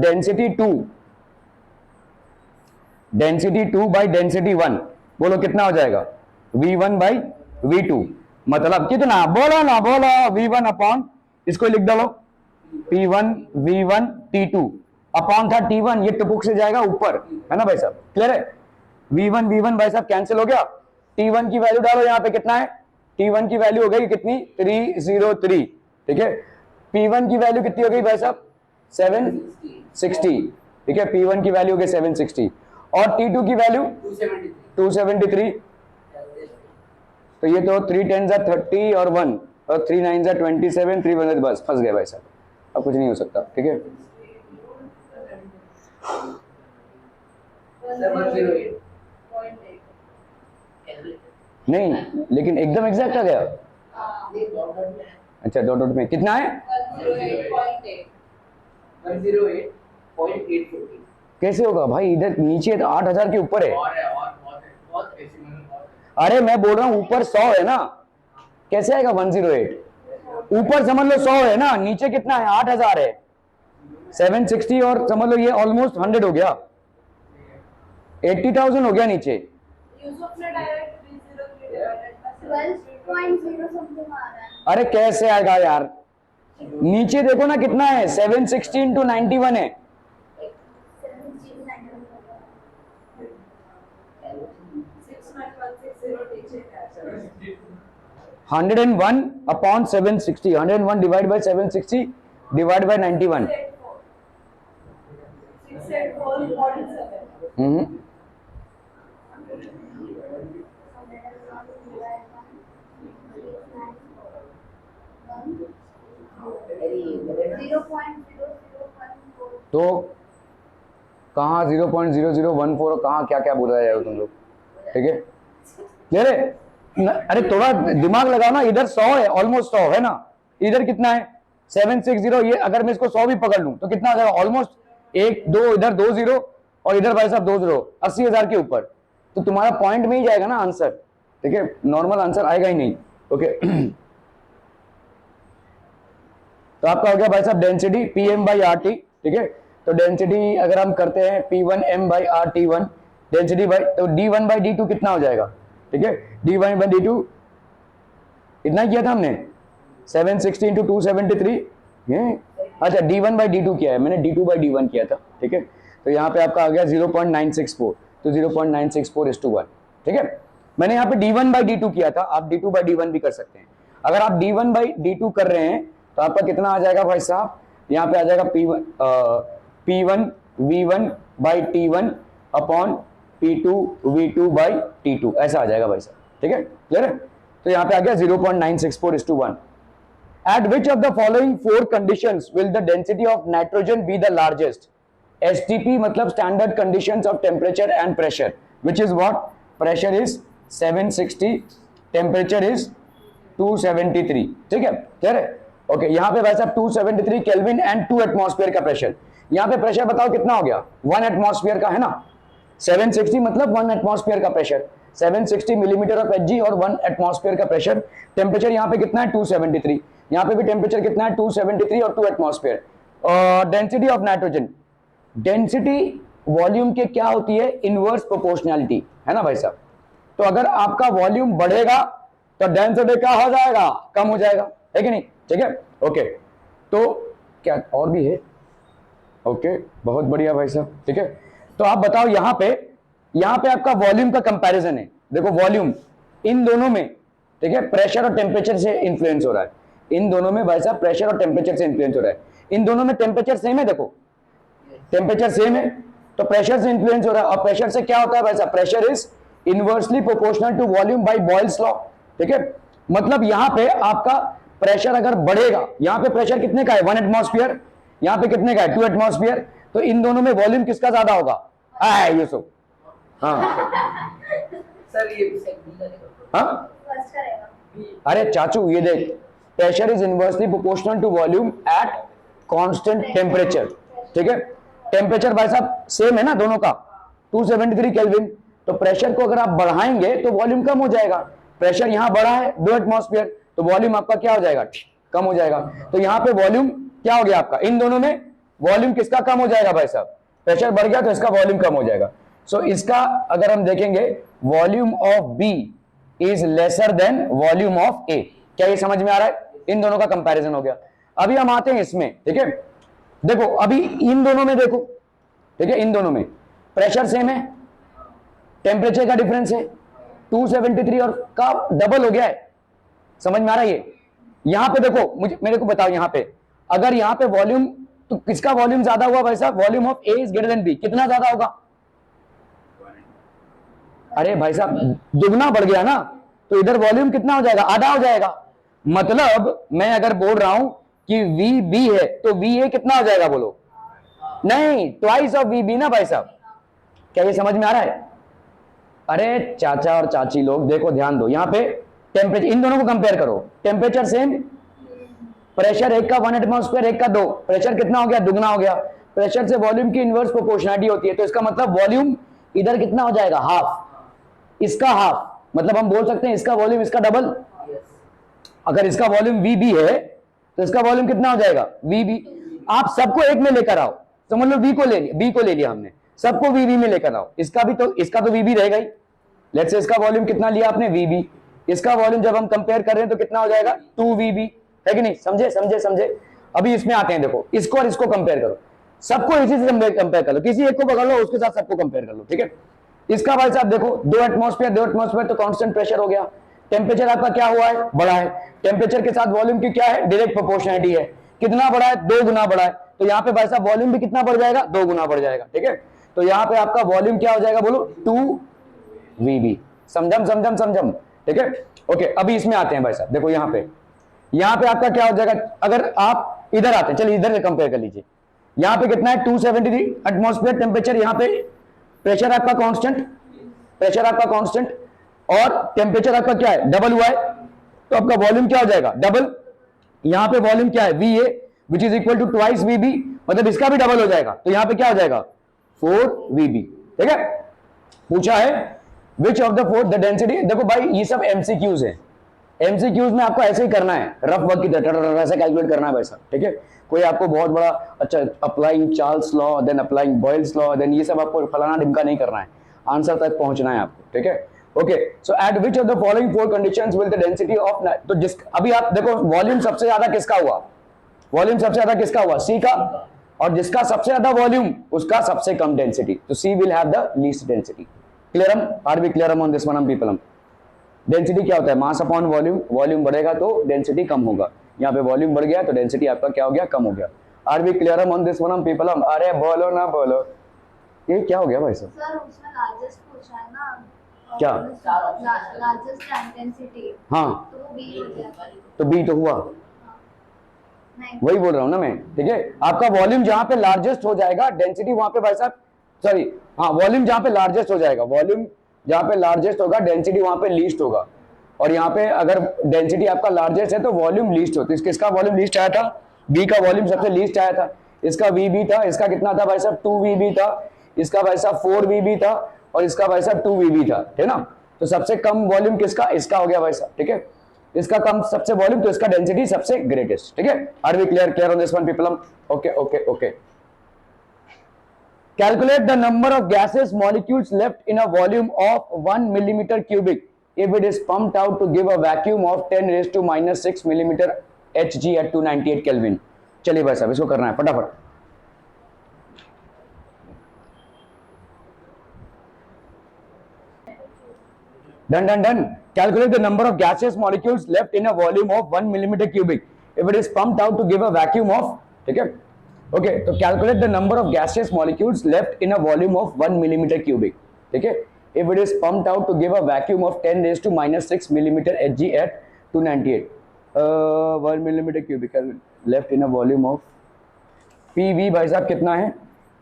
डेंसिटी 2 बाई डेंसिटी 1 बोलो कितना हो जाएगा? V1 by V2. मतलब कितना? बोलो ना, बोलो. V1 अपॉन, इसको लिख डालो, P1 V1 T2 अपॉन था T1. ये टुपुक से जाएगा ऊपर, है ना भाई साहब? क्लियर है? V1 भाई साहब कैंसिल हो गया. T1 की वैल्यू डालो यहाँ पे, कितना है? T1 की वैल्यू हो गई कितनी? 303. ठीक है. P1 की वैल्यू कितनी हो गई भाई साहब? 760. ठीक है. P1 की वैल्यू हो गई 760 और T2 की वैल्यू 273. तो ये तो 3 10 30 और 1 और 3 9 27, 3 1 बस फंस गए भाई साहब. अब कुछ नहीं हो सकता. ठीक है. नहीं, लेकिन एकदम एग्जैक्ट आ गया. अच्छा, डॉट डॉट में कितना है? 108.840. कैसे होगा भाई? इधर नीचे तो 8000 के ऊपर है. अरे मैं बोल रहा हूँ ऊपर 100 है ना, कैसे आएगा 108? ऊपर समझ लो 100 है ना, नीचे कितना है? 8000 है. 760 और समझ लो ये ऑलमोस्ट 100 हो गया. 80,000 हो गया नीचे. यूसुफ ने डायरेक्ट 303 डिवाइडेड बाय 12.0 समथिंग आ रहा है. अरे कैसे आएगा यार? नीचे देखो ना कितना है? 760 इंटू 91 है. 101 upon 760. 101 divide by 760 divide by 91. 684.7. तो कहाँ 0.0014 और कहाँ क्या क्या बोल रहे हो तुम लोग? ठीक है. क्लियर है? अरे थोड़ा दिमाग लगाओ ना. इधर 100 है, ऑलमोस्ट 100 है ना. इधर कितना है? 760. ये अगर मैं इसको 100 भी पकड़ लूं तो कितना आ जाएगा? ऑलमोस्ट 1 2 इधर 2 0 और इधर भाई साहब 2 0. 80,000 के ऊपर. तो तुम्हारा पॉइंट में ही जाएगा ना आंसर. ठीक है. नॉर्मल आंसर आएगा ही नहीं. ओके. तो आपका हो गया भाई साहब डेंसिटी Pm बाई RT. ठीक है. तो डेंसिटी अगर हम करते हैं P1m by RT1 density by, तो D1 बाई D2 कितना हो जाएगा? ठीक है. D1 बाई D2 इतना किया था हमने, 760 इंटू 273. अच्छा, D1 बाई D2 किया है मैंने, D2 बाई D1 किया था. ठीक है. तो यहाँ पे आपका आ गया 0.964. तो 0.964:1. ठीक है. मैंने यहाँ पे d1/d2 किया था, आप d2/d1 भी कर सकते हैं। अगर आप d1/d2 कर रहे हैं तो आपका कितना आ जाएगा भाई साहब, यहाँ पे आ जाएगा P1 V1/T1 upon P2 V2/T2, ऐसा आ जाएगा भाई साहब, ठीक है, क्लियर है। तो यहाँ पे आ गया 0.964:1। At which of the following 4 conditions will the density of nitrogen be the largest? STP मतलब standard conditions of temperature and pressure, which is what? Pressure is 760, temperature is 273, ठीक है, क्लियर है। ओके, यहाँ पे भाई साहब 273 केल्विन एंड 2 एटमॉस्फेयर का pressure. यहाँ पे प्रेशर बताओ कितना हो गया, 1 एटमॉस्फेयर का है ना। 760 मतलब 1 एटमॉस्फेयर का प्रेशर, 760 मिलीमीटर ऑफ Hg और 1 एटमॉस्फेयर का प्रेशर। टेम्परेचर यहाँ पे कितना है 273, यहाँ पे भी टेम्परेचर कितना है 273 और 2 atmosphere. Density of nitrogen, density volume के क्या होती है, इनवर्स प्रोपोर्शनैलिटी, है ना भाई साहब। तो अगर आपका वॉल्यूम बढ़ेगा तो डेंसिटी क्या हो जाएगा, कम हो जाएगा, है कि नहीं, ठीक है। ओके, तो क्या और भी है, ओके बहुत बढ़िया भाई साहब, ठीक है। तो आप बताओ यहाँ पे आपका वॉल्यूम का कंपैरिजन है। देखो वॉल्यूम इन दोनों में, ठीक है, प्रेशर और टेम्परेचर से इंफ्लुएंस हो रहा है। इन दोनों में भाई साहब प्रेशर और टेम्परेचर से इंफ्लुएंस हो रहा है। इन दोनों में टेम्परेचर सेम है, देखो टेम्परेचर सेम है तो प्रेशर से इंफ्लुएंस हो रहा है। और प्रेशर से क्या होता है भाई साहब, pressure is inversely proportional to volume by Boyle's law, ठीक है। मतलब यहाँ पे आपका प्रेशर अगर बढ़ेगा, यहाँ पे प्रेशर कितने का है 1 एटमॉस्फेयर, यहाँ पे कितने का है 2 एटमॉस्फेयर, तो इन दोनों में वॉल्यूम किसका ज्यादा होगा, यूसुफ, हाँ सर ये हाँ, अरे चाचू ये देख, pressure is inversely proportional to volume at constant temperature, ठीक है। टेम्परेचर भाई साहब सेम है ना दोनों का, 273 केल्विन। तो प्रेशर को अगर आप बढ़ाएंगे तो वॉल्यूम कम हो जाएगा। प्रेशर यहाँ बढ़ा है 2 एटमॉस्फेयर, तो वॉल्यूम आपका क्या हो जाएगा, कम हो जाएगा। तो यहाँ पे वॉल्यूम क्या हो गया आपका, इन दोनों में वॉल्यूम किसका कम हो जाएगा भाई साहब, प्रेशर बढ़ गया तो इसका वॉल्यूम कम हो जाएगा। सो इसका अगर हम देखेंगे volume of B is lesser than volume of A. क्या ये समझ में आ रहा है, इन दोनों का कंपैरिजन हो गया। अभी हम आते हैं इसमें, ठीक है। देखो अभी इन दोनों में देखो, ठीक है, इन दोनों में प्रेशर सेम है, टेम्परेचर का डिफरेंस है 273 और का डबल हो गया है, समझ में आ रहा है ये। यहां पे देखो मेरे को बताओ, यहां पे अगर यहां पे वॉल्यूम, तो किसका वॉल्यूम ज्यादा हुआ भाई साहब, volume of A is greater than B, कितना ज्यादा होगा, अरे भाई साहब दुगना बढ़ गया ना, तो इधर वॉल्यूम कितना हो जाएगा, आधा हो जाएगा। मतलब मैं अगर बोल रहा हूं कि वी बी है तो वी ए कितना हो जाएगा, बोलो, नहीं ट्वाइस ऑफ वी बी ना भाई साहब। क्या ये समझ में आ रहा है। अरे चाचा और चाची लोग देखो ध्यान दो, यहाँ पे टेम्परेचर, इन दोनों को कंपेयर करो, टेम्परेचर सेम, प्रेशर एक का 1 एटमॉस्फेयर एक का 2, प्रेशर कितना हो गया, दुगना हो गया। प्रेशर से वॉल्यूम की इनवर्स प्रोपोर्शनलिटी होती है, तो इसका मतलब वॉल्यूम इधर कितना हो जाएगा, हाफ, इसका हाफ, मतलब हम बोल सकते हैं इसका वॉल्यूम इसका डबल। अगर इसका वॉल्यूम वी है तो इसका वॉल्यूम कितना हो जाएगा, वी। आप सबको एक में लेकर आओ, समझ लो बी को ले लिया, बी को ले लिया हमने, सबको वी में लेकर आओ, इसका तो वी रहेगा ही। लेट्स से इसका वॉल्यूम कितना लिया आपने, वी। इसका वॉल्यूम जब हम कंपेयर कर रहे हैं तो कितना हो जाएगा 2VB, है कि नहीं, समझे। अभी इसमें आते हैं, देखो इसको और इसको कंपेयर करो, सबको इसी से कंपेयर कर लो, किसी एक को पकड़ लो उसके साथ सबको कंपेयर कर लो, ठीक है। इसका भाई साहब देखो 2 एटमॉस्फेयर तो कांस्टेंट प्रेशर हो गया। टेम्परेचर आपका क्या हुआ है, बढ़ा है। टेम्परेचर के साथ वॉल्यूम की क्या है, डायरेक्ट प्रोपोर्शनलिटी है। कितना बढ़ा है, 2 गुना बढ़ा है। तो यहाँ पे भाई साहब वॉल्यूम भी कितना बढ़ जाएगा, 2 गुना बढ़ जाएगा, ठीक है। तो यहाँ पे आपका वॉल्यूम क्या हो जाएगा, बोलो 2VB। समझम, ठीक है। ओके, अभी इसमें आते हैं भाई साहब, देखो यहाँ पे आपका क्या हो जाएगा, अगर आप इधर आते हैं, चलिए इधर से कंपेयर कर लीजिए। यहाँ पे कितना है 273 एटमॉस्फेयर टेम्परेचर, यहाँ पे प्रेशर आपका कांस्टेंट और टेम्परेचर आपका क्या है, डबल हुआ है, तो आपका वॉल्यूम क्या हो जाएगा, डबल। यहाँ पे वॉल्यूम क्या है, VA which is equal to twice VB, मतलब इसका भी डबल हो जाएगा, तो यहाँ पे क्या हो जाएगा 4VB, ठीक है। पूछा है which of the 4 the density, देखो भाई ये सब MCQs है, MCQs में आपको ऐसे ही करना है, रफ वर्क की तरह ऐसे कैलकुलेट करना है वैसा, ठीक है। कोई आपको बहुत बड़ा अच्छा applying Charles law, then applying Boyle's law, then ये सब आपको फलाना ढिमका नहीं करना है, आंसर तक पहुंचना है आपको, ठीक है। Okay, so eight which of the following 4 conditions will the density of, तो जिस अभी आप देखो वॉल्यूम सबसे ज्यादा किसका हुआ, C का, और जिसका सबसे ज्यादा वॉल्यूम उसका सबसे कम डेंसिटी, तो C will have the least density. Clearum? Are we clearum on this one, people? Density क्या होता है, मास अपॉन वॉल्यूम, वॉल्यूम बढ़ेगा तो डेंसिटी कम होगा, यहाँ पे वॉल्यूम बढ़ गया तो डेंसिटी आपका क्या हो गया, कम हो गया। Are we clear on this one people? अरे बोलो ना बोलो, ये क्या हो गया भाई साहब? सर उसमें लार्जेस्ट पूछा है ना, क्या? लार्जेस्ट इंटेंसिटी, हाँ तो वो बी हो जाएगा। तो बी तो हुआ, नहीं, वही बोल रहा हूँ ना मैं, ठीक है। आपका वॉल्यूम जहां पे लार्जेस्ट हो जाएगा डेंसिटी वहां पे भाई साहब, सॉरी हाँ, वॉल्यूम जहां पे लार्जेस्ट हो जाएगा, वॉल्यूम जहां पे लार्जेस्ट होगा डेंसिटी वहां पे लीस्ट होगा। और यहाँ पे अगर डेंसिटी आपका लार्जेस्ट है तो वॉल्यूम लीस्ट होता है। किसका वॉल्यूम लीस्ट आया था? बी का वॉल्यूम सबसे लीस्ट आया था। इसका वीबी था, इसका कितना था भाई साहब? 2 था, इसका भाई साहब 4 था, और इसका भाई साहब 2 था, ठीक है ना। तो सबसे कम वॉल्यूम किसका? इसका हो गया भाई साहब, ठीक है। इसका कम सबसे वॉल्यूम तो इसका डेंसिटी सबसे ग्रेटेस्ट, ठीक है। Are we clear on this one people? Okay okay okay. Calculate the number of gaseous molecules left in a volume of 1 millimeter cubic if it is pumped out to give a vacuum of 10 raised to minus 6 millimeter Hg at 298 Kelvin। चलिए भाई साहब इसको करना है फटाफट। Done, done, done. Calculate the number of gaseous molecules left in a volume of 1 millimeter cubic if it is pumped out to give a vacuum of, ठीक है। Okay, तो calculate the number of gaseous molecules left in a volume of 1 millimetre cubic, ठीक है। If it is pumped out to give a vacuum of 10 raise to minus 6 millimetre Hg at 298 1 millimetre cubic left in a volume of PV भाई साहब कितना है?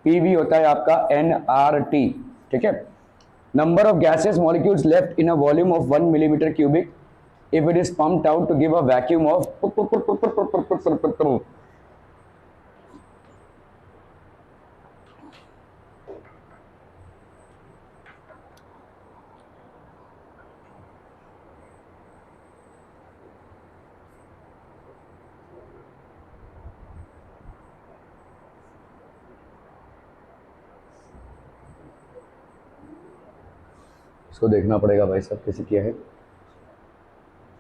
PV होता है आपका nRT, ठीक है। Number of gaseous molecules left in a volume of 1 millimetre cubic if it is pumped out to give a vacuum of इसको देखना पड़ेगा भाई साहब कैसे किया है।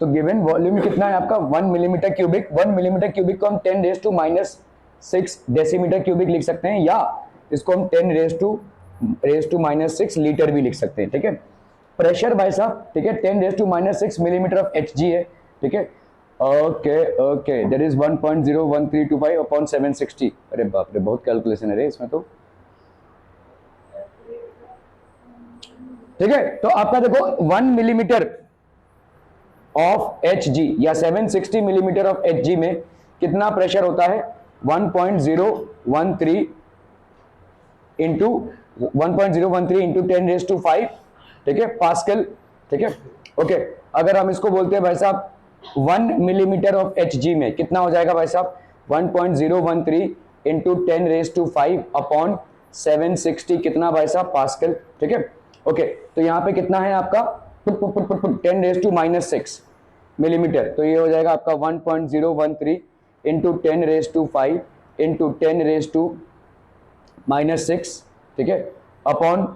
तो गिवन वॉल्यूम कितना है आपका? 1 मिलीमीटर क्यूबिक। 1 मिलीमीटर क्यूबिक को हम 10 raise to minus 6 decimetre cubic लिख सकते हैं, या इसको हम 10 रेज़ टू माइनस 6 लीटर भी लिख सकते हैं, ठीक है। प्रेशर भाई साहब, ठीक है, 10 raise to minus 6 millimetre of Hg है, ठीक है। Okay okay, that is 1.01325 upon 760। अरे बाप रे, बहुत कैलकुलेशन है रे इसमें तो, ठीक है। तो आपका देखो 1 मिलीमीटर ऑफ Hg या 760 मिलीमीटर ऑफ Hg में कितना प्रेशर होता है? 1.013 इंटू 10 रेज़ टू 5, ठीक है, पास्कल, ठीक है। ओके, अगर हम इसको बोलते हैं भाई साहब 1 मिलीमीटर ऑफ Hg में कितना हो जाएगा भाई साहब? 1.013 इंटू 10 रेज़ टू 5 अपॉन 760 कितना भाई साहब? पास्कल, ठीक है। ओके, तो यहाँ पे कितना है आपका? 10 रेज़ टू माइनस 6 मिलीमीटर, तो ये हो जाएगा आपका 1.013 into 10 raise to 5 into 10 raise to minus 6, ठीक है, अपॉन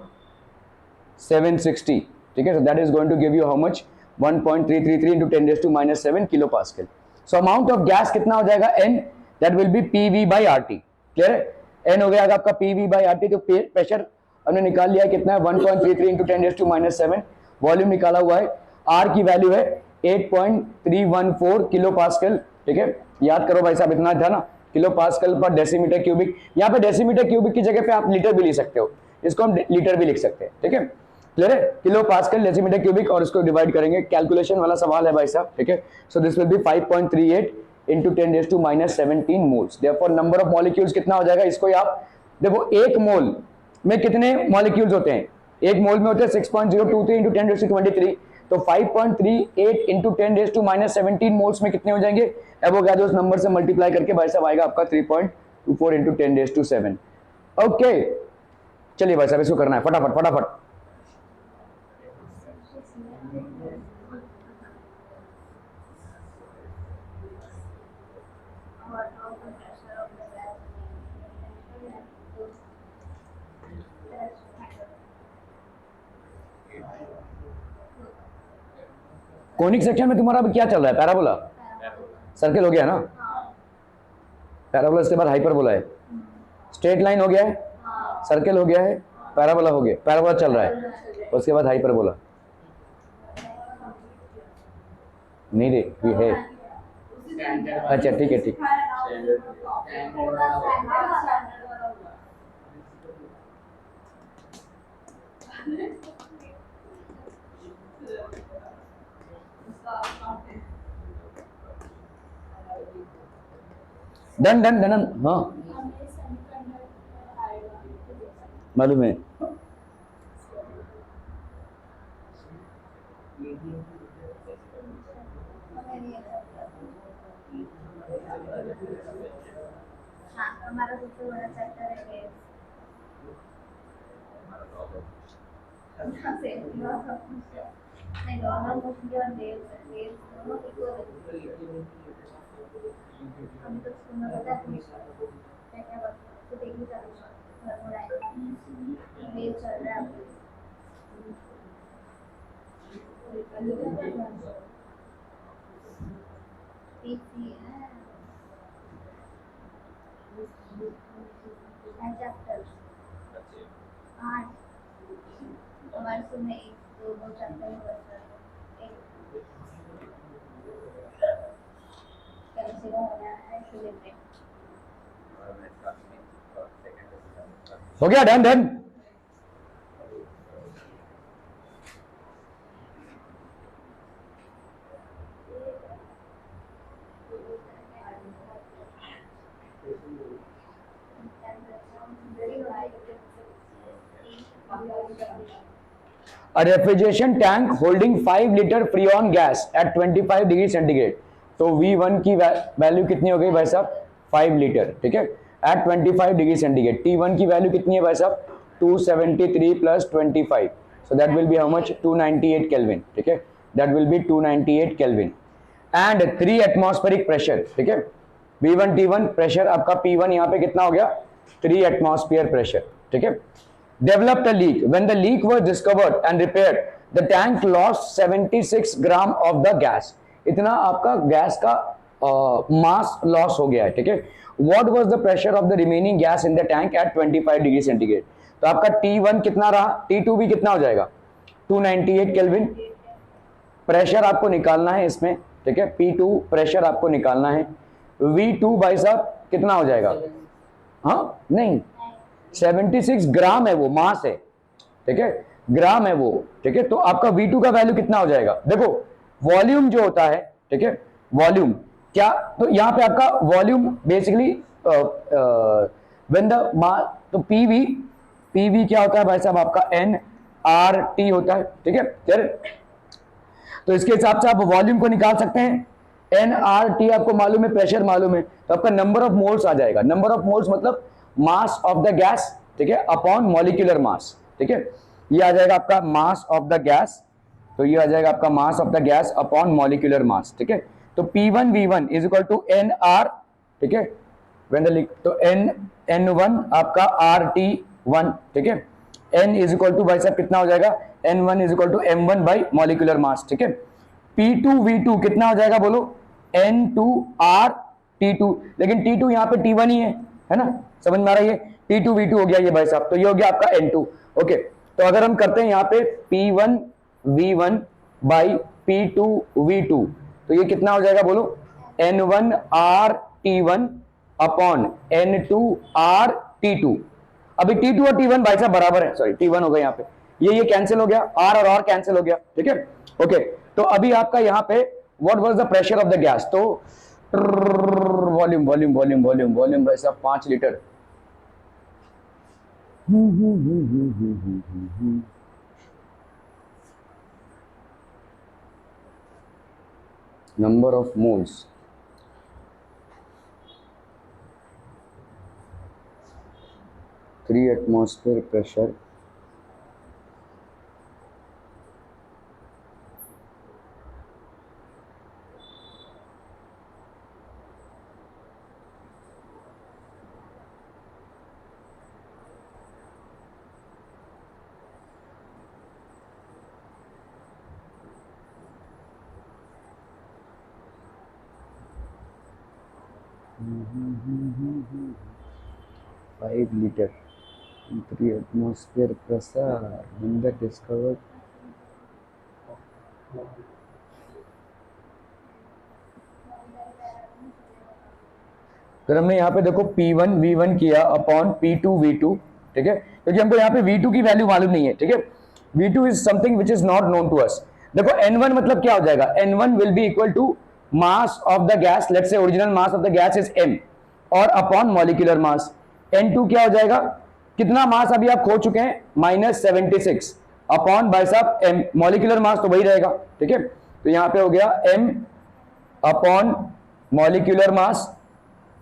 760, ठीक है। So that is going to give you how much? 1.333 into 10 raise to minus 7 kilo pascal. So amount of gas कितना हो जाएगा? N, that will be PV by RT। Clear है? N हो गया आपका PV बाई RT। तो pressure हमने निकाल लिया कितना है? 1.33 into 10 raise to minus 7। Volume निकाला हुआ है, R की वैल्यू है 8.314 किलो पास्कल, ठीक है। याद करो भाई साहब, इतना था ना, किलो पास्कल पर डेसीमीटर क्यूबिक। यहाँ पे डेसीमीटर क्यूबिक की जगह पे आप लीटर भी लिख सकते हो, इसको हम लीटर भी लिख सकते हैं, ठीक है। क्लियर है? किलो पास्कल डेसीमीटर क्यूबिक, और इसको डिवाइड करेंगे, कैलकुलेशन वाला सवाल है भाई साहब, ठीक है। So this will be 5.38 into 10 raise to minus 17 moles. Therefore number of molecules कितना हो जाएगा? इसको आप देखो, एक मोल में कितने मॉलिक्यूल्स होते हैं? एक मोल में होते हैं 6.023 इंटू 10 रेज़ टू 23, तो 5.38 into 10 raise to minus 17 moles में कितने हो जाएंगे? एवोगाड्रोस नंबर से मल्टीप्लाई करके भाई साहब आएगा आपका 3.24 इंटू 10 रेज़ टू 7। ओके, चलिए भाई साहब इसको करना है फटाफट फटाफट। कोनिक सेक्शन में तुम्हारा अभी क्या चल रहा है? पैराबोला, सर्कल हो गया ना, पैराबोला इसके बाद हाइपरबोला है, स्ट्रेट लाइन हो गया है, सर्कल हो गया है, पैराबोला हो गया, पैराबोला चल रहा है, उसके बाद हाइपरबोला। नहीं रे, ये है। अच्छा ठीक है, ठीक। डन डन डन, हाँ मालूम है। हाँ, हमारा सबसे बड़ा चैप्टर है वेव्स। नहीं, नॉर्मल मोशन और वेव्स दोनों इक्वल है। हम तो सुनना पता है क्या क्या बात तो देखिए वेव चल रहा है चैप्टर 8 हमारे स्कूल में एक दो चैप्टर में बच रहा है। एक केमिस्ट्री का होना है फिजिक्स में। हो गया, done done. A refrigeration tank holding 5 liter freon gas at 25 degree centigrade. तो V1 की वैल्यू कितनी हो गई भाई साहब? 5 लीटर, ठीक है, एट 25 डिग्री सेंटीग्रेड। T1 की वैल्यू कितनी है भाई साहब? 273 plus 25, so that will B how much? 298 kelvin, ठीक है, that will B 298 kelvin. And 3 atmospheric pressure, ठीक है, V1 T1 प्रेशर आपका P1 यहाँ पे कितना हो गया? 3 एटमॉस्फेयर प्रेशर, ठीक है। Developed a leak. When the leak was discovered and repaired, the tank lost 76 gram of the gas. इतना आपका गैस का मास लॉस हो गया है, ठीक है। What was the pressure of the remaining gas in the tank at 25 degree centigrade? तो आपका T1 कितना रहा? T2 भी कितना हो जाएगा? 298 केल्विन। प्रेशर आपको निकालना है इसमें, ठीक है, P2 प्रेशर आपको निकालना है। V2 भाई साहब कितना हो जाएगा? हाँ नहीं, 76 ग्राम है वो, मास है, ठीक है, ग्राम है वो, ठीक है। तो आपका V2 का वैल्यू कितना हो जाएगा? देखो वॉल्यूम जो होता है, ठीक है, वॉल्यूम क्या, तो यहाँ पे आपका volume basically when the mass, तो PV क्या होता है भाई साहब? आपका nRT होता है, ठीक है। फिर तो इसके हिसाब से आप वॉल्यूम को निकाल सकते हैं। nRT आपको मालूम है, प्रेशर मालूम है, तो आपका नंबर ऑफ मोल्स आ जाएगा। नंबर ऑफ मोल्स मतलब मास ऑफ द गैस, ठीक है, अपॉन मॉलिक्यूलर मास, ठीक है। ये आ जाएगा आपका मास ऑफ द गैस, तो ये आ जाएगा आपका मास of the gas upon molecular mass, ठीक है। तो P1 V1 is equal to NR, ठीक है, व्हेन द लिख, तो N1 आपका RT1, ठीक है। N इज इक्वल टू भाई साहब कितना हो जाएगा? N1 is equal to M1 by molecular mass, ठीक है। P2 V2 कितना हो जाएगा बोलो? N2R T2, लेकिन T2 यहाँ पे T1 ही है ना, समझ में आ रहा है? ये T2 V2 हो गया ये भाई साहब, तो ये हो गया आपका N2, ओके। तो अगर हम करते हैं यहाँ पे P1 V1 by P2 V2, तो ये कितना हो जाएगा बोलो? N1 R T1 upon N2 R T2। अभी T2 और T1 भाई साहब बराबर है, सॉरी T1 हो गया यहाँ पे, ये कैंसिल हो गया, R और R कैंसिल हो गया, ठीक है, ओके। तो अभी आपका यहाँ पे what was the pressure of the gas? तो volume volume volume volume volume भाई साहब 5 litre. Number of moles, three atmosphere pressure, five litre, three atmosphere pressure when the discovered फिर हमने यहाँ पे देखो P1 V1 किया अपॉन P2 V2, ठीक है, क्योंकि हमको यहाँ पे V2 की वैल्यू मालूम नहीं है, ठीक है। V2 is something which is not known to us. देखो N1 मतलब क्या हो जाएगा, N1 will be equal to mass of the gas, let's say original mass of the gas is M और अपॉन मॉलिक्यूलर मास। N2 क्या हो जाएगा, कितना मास अभी आप खो चुके हैं, -76 अपॉन भाई साहब M, मॉलिक्यूलर मास तो वही रहेगा, ठीक है। तो यहाँ पे हो गया M upon molecular mass,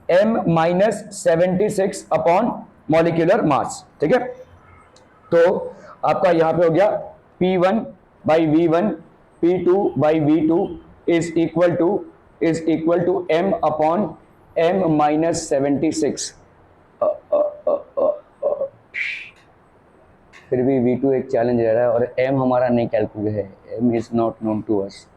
M -76 upon molecular mass, ठीक है। तो आपका यहां पे हो गया P1 by V1 P2 by V2 is equal to M upon M -76। फिर भी V2 एक चैलेंज रह रहा है और M हमारा नहीं कैलकुलेट है, M is not known to us.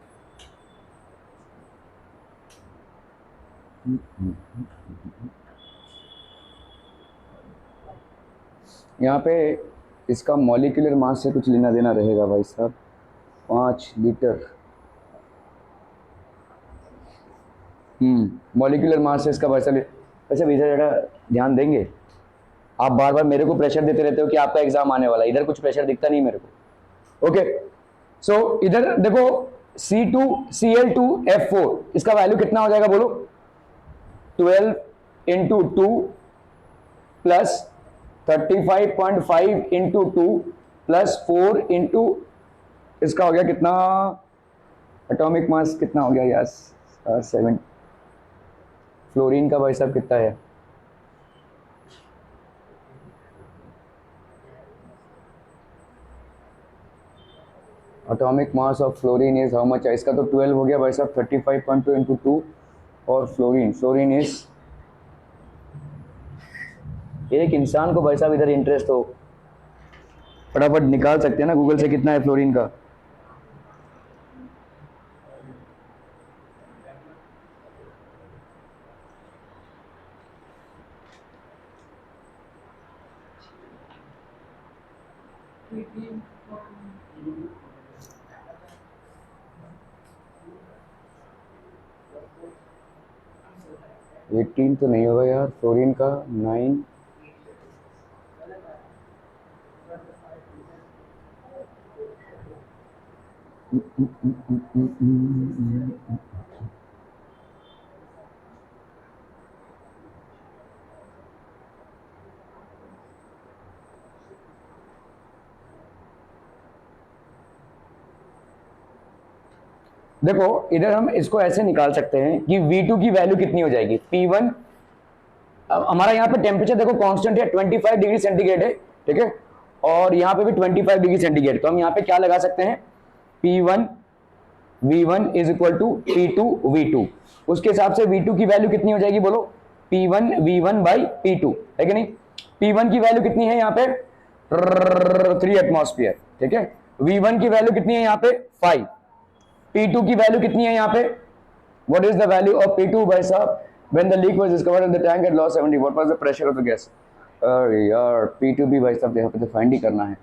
यहाँ पे इसका मॉलिक्यूलर मास से कुछ लेना देना रहेगा भाई साहब, 5 लीटर। मॉलिक्यूलर मास से इसका वैसा इधर जरा ध्यान देंगे। आप बार बार मेरे को प्रेशर देते रहते हो कि आपका एग्जाम आने वाला है, इधर कुछ प्रेशर दिखता नहीं मेरे को। ओके, सो इधर देखो C2Cl2F4, इसका वैल्यू कितना हो जाएगा बोलो, 12 into 2 plus 35.5 into 2 plus 4 into इसका हो गया कितना, एटॉमिक मास कितना हो गया यार, 7। फ्लोरीन का भाई साहब कितना है, atomic mass of fluorine is how much, इसका तो 12 हो गया भाई साहब, 35.2 इंटू 2 और फ्लोरीन इज, एक इंसान को भाई साहब इधर इंटरेस्ट हो फटाफट निकाल सकते हैं ना गूगल से कितना है फ्लोरीन का। एटीन तो नहीं होगा यार, फ्लोरीन का 9, देखो इधर हम इसको ऐसे निकाल सकते हैं कि V2 की वैल्यू कितनी हो जाएगी, P1 हमारा यहाँ पे टेम्परेचर देखो कांस्टेंट है 25 डिग्री सेंटीग्रेड है, ठीक है, और यहाँ पे भी 25 डिग्री सेंटीग्रेड। तो हम यहाँ पे क्या लगा सकते हैं, P1 V1 is equal to P2 V2, उसके हिसाब से V2 की वैल्यू कितनी हो जाएगी बोलो, P1 V1 बाई P2, है कि नहीं। P1 की वैल्यू कितनी है यहाँ पे 3 एटमॉस्फेयर, ठीक है। V1 की वैल्यू कितनी है यहाँ पे 5, P2 की वैल्यू कितनी है यहाँ पे, what is the value of P2 भाई साहब, when the leak was discovered in the tank at loss 70, what was the pressure of the gas. अरे यार P2 भी भाई साहब यहाँ पे तो फाइंड ही करना है।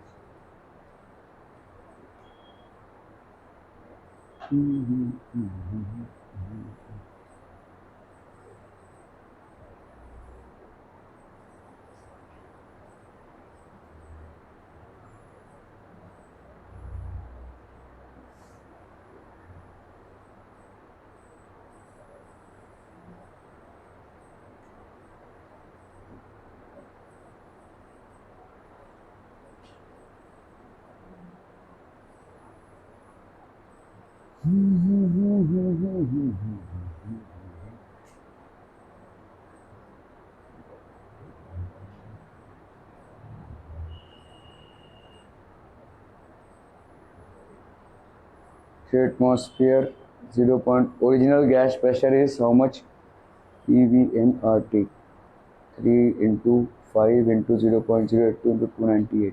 Atmosphere 0. Original gas pressure is how much, PVNRT 3 into 5 into 0.02 into 298।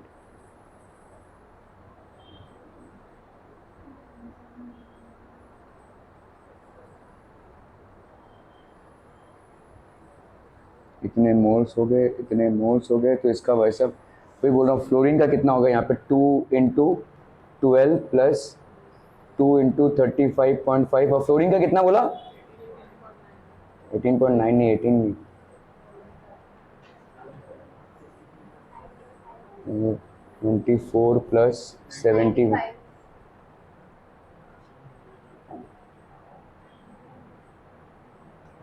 इतने मोल्स हो गए, इतने मोल्स हो गए, तो इसका वैसा वही बोल रहा हूँ। फ्लोरीन का कितना होगा यहाँ पे 2 इंटू 12 प्लस 2 इंटू 35.5, और फ्लोरीन का कितना बोला 18.9 नहीं 18 नहीं 24 प्लस 70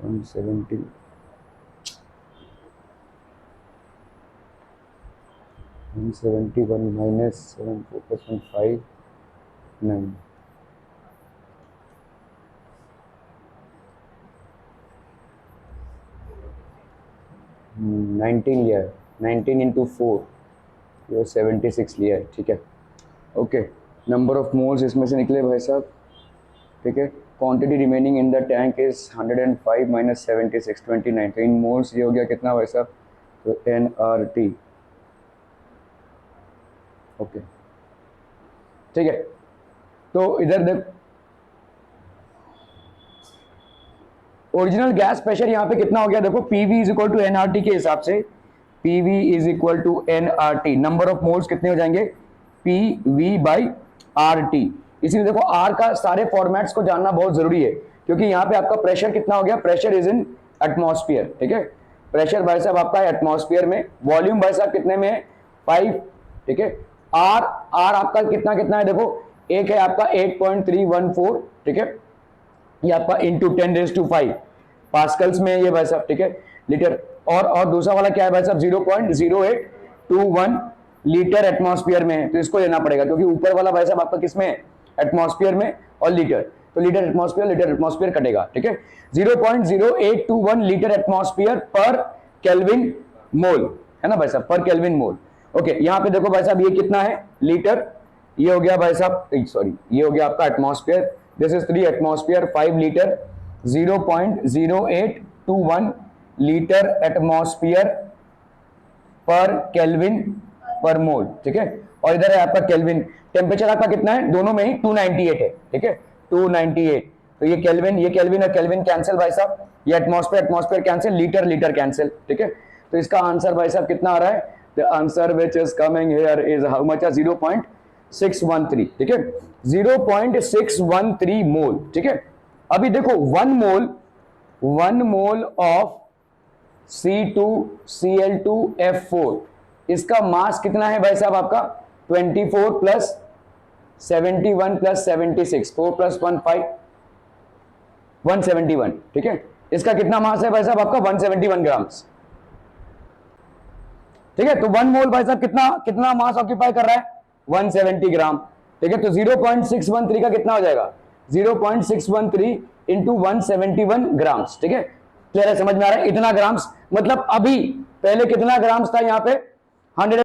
170 171 minus 74.5 9 19 लिया है 19 इंटू 4 ये 76 लिया है ठीक है ओके नंबर ऑफ मोल्स इसमें से निकले भाई साहब ठीक है quantity remaining in the tank is 105 minus 76 29 तो इन मोल्स ये हो गया कितना भाई साहब तो NRT ओके ठीक है तो इधर देख ओरिजिनल गैस प्रेशर यहाँ पे कितना हो गया देखो PV is equal to NRT के हिसाब से PV is equal to NRT number of moles कितने हो जाएंगे PV बाई RT इसीलिए देखो R का सारे फॉर्मेट्स को जानना बहुत जरूरी है क्योंकि यहाँ पे आपका प्रेशर कितना हो गया प्रेशर इज इन एटमॉस्फेयर ठीक है प्रेशर भाई साहब आपका एटमॉस्फेयर में वॉल्यूम भाई साहब कितने में है 5 ठीक है R आपका कितना कितना है देखो एक है आपका 8.314 ठीक है ये आपका इंटू 10⁵ पास्कल्स में ये भाई साहब ठीक है लीटर और दूसरा वाला क्या है भाई साहब 0.0821 लीटर एटमॉस्फेयर में है तो इसको लेना पड़ेगा क्योंकि ऊपर वाला भाई साहब आपका किसमें है एटमॉस्फेयर में और लीटर तो लीटर एटमॉस्फेयर कटेगा ठीक है 0.0821 लीटर एटमॉस्फेयर पर केल्विन मोल है ना भाई साहब पर केल्विन मोल ओके यहाँ पे देखो भाई साहब ये कितना है लीटर ये हो गया भाई साहब सॉरी ये हो गया आपका atmosphere this is 3 atmosphere 5 litre 0.0821 litre atmosphere पर केल्विन पर मोल ठीक है और इधर है आपका केल्विन टेम्परेचर आपका कितना है दोनों में ही 298 है ठीक है 298 तो ये केल्विन और केल्विन कैंसिल भाई साहब ये एटमॉस्फेयर कैंसिल लीटर कैंसिल ठीक है तो इसका आंसर भाई साहब कितना आ रहा है the answer which is coming here is how much 0.613 ठीक है 0.613 मोल ठीक है अभी देखो 1 मोल ऑफ C2Cl2F4 इसका मास कितना है भाई साहब आपका 24 प्लस 71 प्लस 76 4 प्लस 1 5 171 ठीक है इसका कितना मास है भाई साहब आपका 171 ग्राम्स ठीक है तो 1 मोल भाई साहब कितना मास ऑक्यूपाई कर रहा है 170 ग्राम ठीक है तो 0.613 का कितना हो जाएगा 0.613 इंटू 171 ग्राम्स ठीक है क्लियर है समझ में आ रहा है इतना ग्राम्स मतलब अभी पहले कितना ग्राम्स था यहाँ पे 100